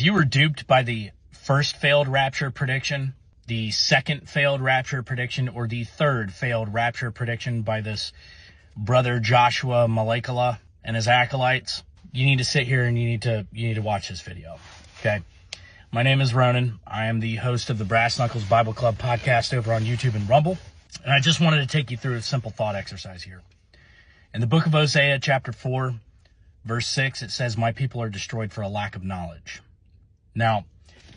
If you were duped by the first failed rapture prediction, the second failed rapture prediction, or the third failed rapture prediction by this brother Joshua Malekala and his acolytes, you need to sit here and you need to watch this video. Okay. My name is Ronan. I am the host of the Brass Knuckles Bible Club podcast over on YouTube and Rumble. And I just wanted to take you through a simple thought exercise here. In the book of Hosea, chapter 4, verse 6, it says, "My people are destroyed for a lack of knowledge." Now,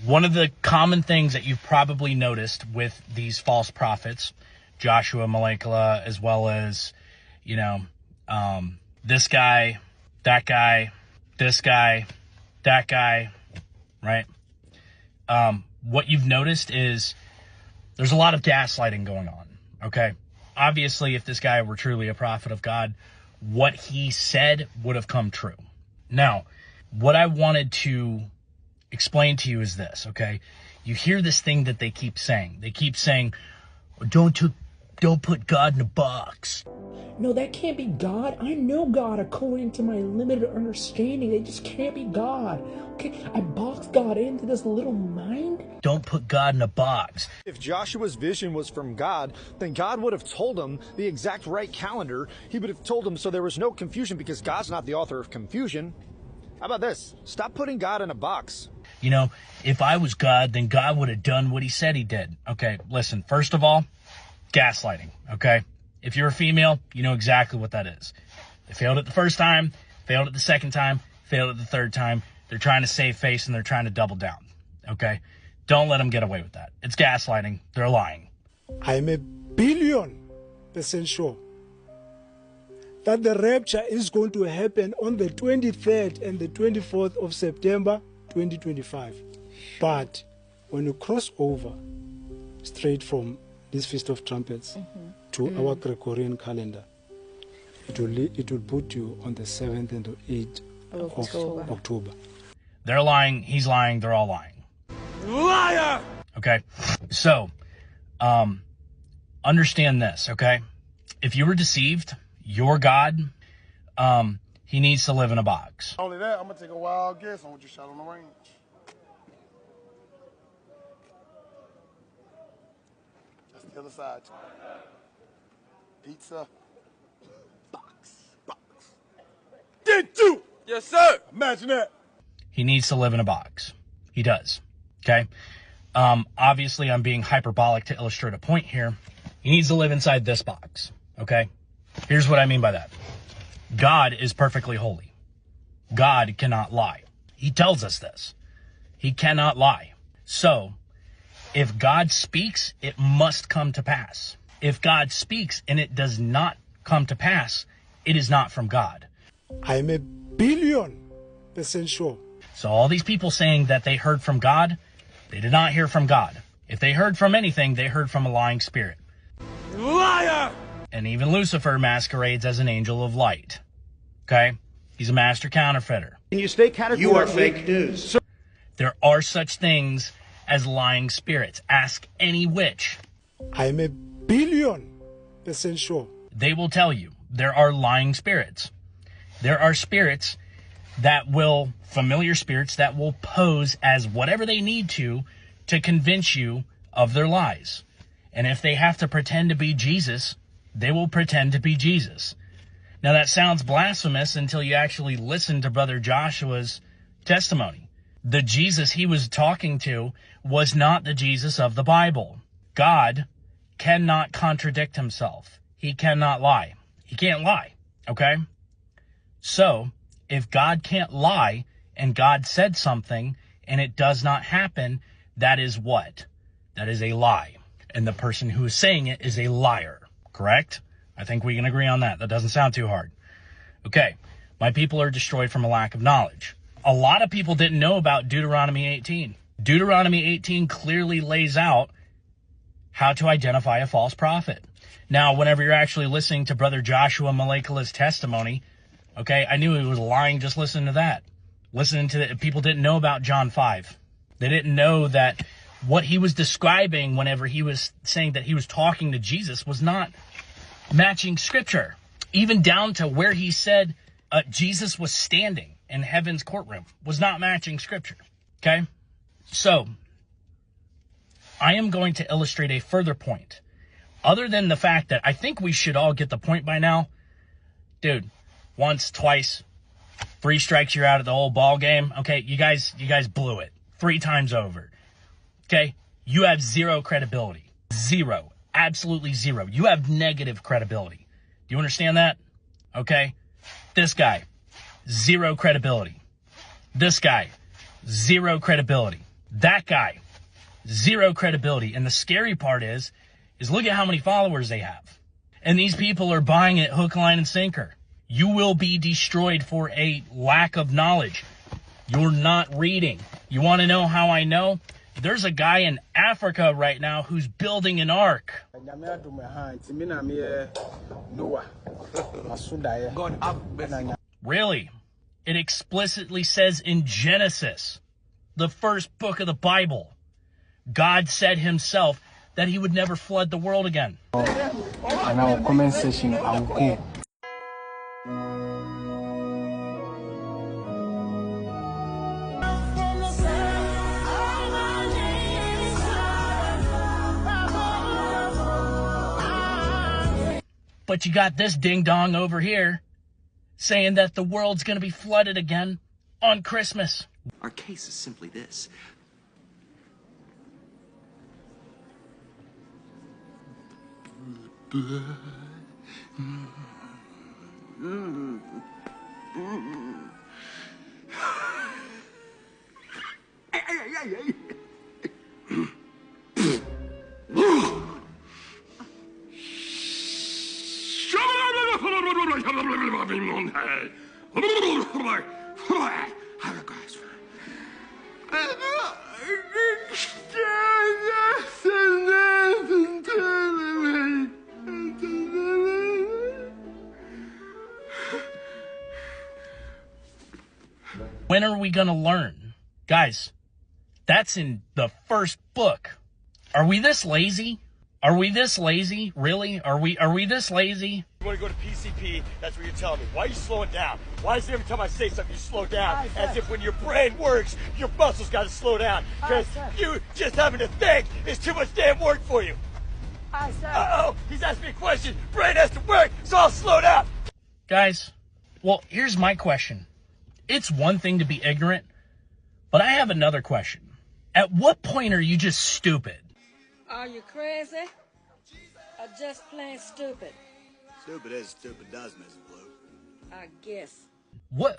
one of the common things that you've probably noticed with these false prophets, Joshua Malekala, as well as, this guy, that guy, this guy, that guy, right? What you've noticed is there's a lot of gaslighting going on, okay? Obviously, if this guy were truly a prophet of God, what he said would have come true. Now, what I wanted to explain to you is this, okay? You hear this thing that they keep saying. They keep saying, don't put God in a box. No, that can't be God. I know God according to my limited understanding. They just can't be God. Okay, I boxed God into this little mind. Don't put God in a box. If Joshua's vision was from God, then God would have told him the exact right calendar. He would have told him so there was no confusion, because God's not the author of confusion. How about this? Stop putting God in a box. If I was God, then God would have done what he said he did. Okay, listen, first of all, gaslighting, okay? If you're a female, you know exactly what that is. They failed it the first time, failed it the second time, failed it the third time. They're trying to save face and they're trying to double down, okay? Don't let them get away with that. It's gaslighting. They're lying. I'm 1,000,000,000% sure that the rapture is going to happen on the 23rd and the 24th of September 2025. But when you cross over straight from this Feast of Trumpets to our Gregorian calendar, it will put you on the 7th and the 8th of October. They're lying. He's lying. They're all lying. Liar! Okay. So, understand this, okay? If you were deceived, your God, he needs to live in a box. Only that, I'm going to take a wild guess on what you shot on the range. That's the other side. Pizza. Box. Did you? Yes, sir. Imagine that. He needs to live in a box. He does. Okay? Obviously, I'm being hyperbolic to illustrate a point here. He needs to live inside this box. Okay? Here's what I mean by that. God is perfectly holy. God cannot lie. He tells us this. He cannot lie. So, if God speaks, it must come to pass. If God speaks and it does not come to pass, it is not from God. I'm 1,000,000,000% sure. So all these people saying that they heard from God, they did not hear from God. If they heard from anything, they heard from a lying spirit. Liar! And even Lucifer masquerades as an angel of light. Okay? He's a master counterfeiter. Can you stay categorically? You are fake news. There are such things as lying spirits. Ask any witch. I'm 1,000,000,000% sure. They will tell you there are lying spirits. There are spirits that will, familiar spirits that will pose as whatever they need to convince you of their lies. And if they have to pretend to be Jesus, they will pretend to be Jesus. Now that sounds blasphemous until you actually listen to Brother Joshua's testimony. The Jesus he was talking to was not the Jesus of the Bible. God cannot contradict himself. He cannot lie. He can't lie, okay? So, if God can't lie and God said something and it does not happen, that is what? That is a lie. And the person who is saying it is a liar, correct? I think we can agree on that. That doesn't sound too hard. Okay, my people are destroyed from a lack of knowledge. A lot of people didn't know about Deuteronomy 18. Deuteronomy 18 clearly lays out how to identify a false prophet. Now, whenever you're actually listening to Brother Joshua Malekala's testimony, okay, I knew he was lying just listening to that. Listening to that, people didn't know about John 5. They didn't know that what he was describing whenever he was saying that he was talking to Jesus was not matching scripture. Even down to where he said Jesus was standing in heaven's courtroom was not matching scripture. Okay? So, I am going to illustrate a further point. Other than the fact that I think we should all get the point by now. Dude, once, twice, 3 strikes, you're out of the whole ball game. Okay, you guys blew it 3 times over. Okay, you have 0 credibility. 0, absolutely 0. You have negative credibility. Do you understand that? Okay, this guy, 0 credibility. This guy, 0 credibility. That guy, 0 credibility. And the scary part is look at how many followers they have. And these people are buying it hook, line, and sinker. You will be destroyed for a lack of knowledge. You're not reading. You want to know how I know? There's a guy in Africa right now who's building an ark. Really? It explicitly says in Genesis, the first book of the Bible, God said himself that he would never flood the world again. And our comment section, I will go. But you got this ding-dong over here saying that the world's going to be flooded again on Christmas. Our case is simply this. When are we going to learn? Guys, that's in the first book. Are we this lazy? Are we this lazy? Really? Are we this lazy? You want to go to PCP, that's what you're telling me. Why are you slowing down? Why is it every time I say something you slow down? As if when your brain works, your muscles got to slow down. Because you just having to think is too much damn work for you. Uh-oh, he's asking me a question. Brain has to work, so I'll slow down. Guys, well, here's my question. It's one thing to be ignorant, but I have another question. At what point are you just stupid? Are you crazy? Or just plain stupid? Stupid is, stupid does, Mrs. Blue. I guess.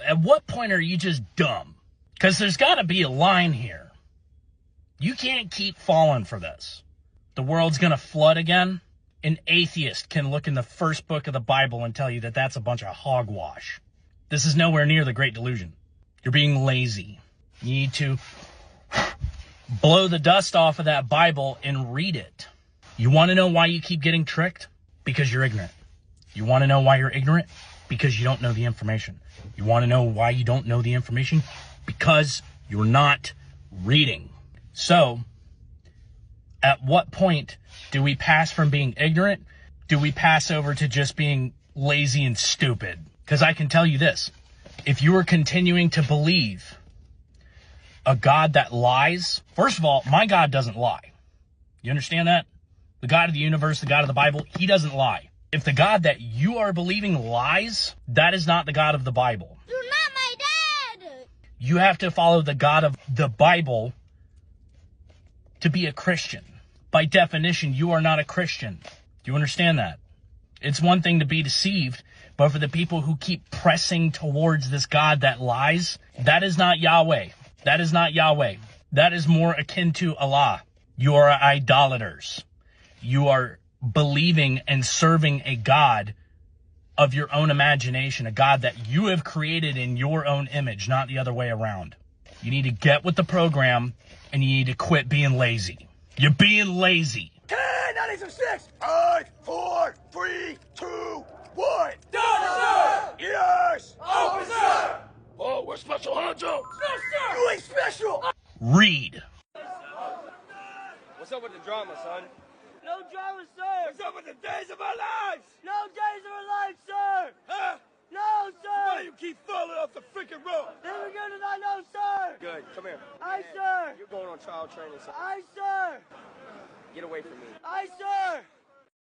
At what point are you just dumb? Because there's got to be a line here. You can't keep falling for this. The world's going to flood again? An atheist can look in the first book of the Bible and tell you that that's a bunch of hogwash. This is nowhere near the Great Delusion. You're being lazy. You need to blow the dust off of that Bible and read it. You want to know why you keep getting tricked? Because you're ignorant. You want to know why you're ignorant? Because you don't know the information. You want to know why you don't know the information? Because you're not reading. So, at what point do we pass from being ignorant? Do we pass over to just being lazy and stupid? Because I can tell you this. If you are continuing to believe a God that lies, first of all, my God doesn't lie. You understand that? The God of the universe, the God of the Bible, he doesn't lie. If the God that you are believing lies, that is not the God of the Bible. You're not my dad! You have to follow the God of the Bible to be a Christian. By definition, you are not a Christian. Do you understand that? It's one thing to be deceived, but for the people who keep pressing towards this God that lies, that is not Yahweh. That is not Yahweh. That is more akin to Allah. You are idolaters. You are believing and serving a God of your own imagination, a God that you have created in your own image, not the other way around. You need to get with the program, and you need to quit being lazy. You're being lazy. 10, 9, 8, 6, 5, 4, 3, 2, 1. Done, sir! Yes! Open, sir! Oh, we're special, huh, Joe? No, sir! You ain't special! Read. What's up with the drama, son? No drama, sir! What's up with the days of our lives? No days of our lives, sir! Huh? No, sir! Why do you keep falling off the freaking road? Let me go tonight, no, sir! Good, come here. Aye, sir! You're going on trial training, sir. Aye, sir! Get away from me. Aye, sir!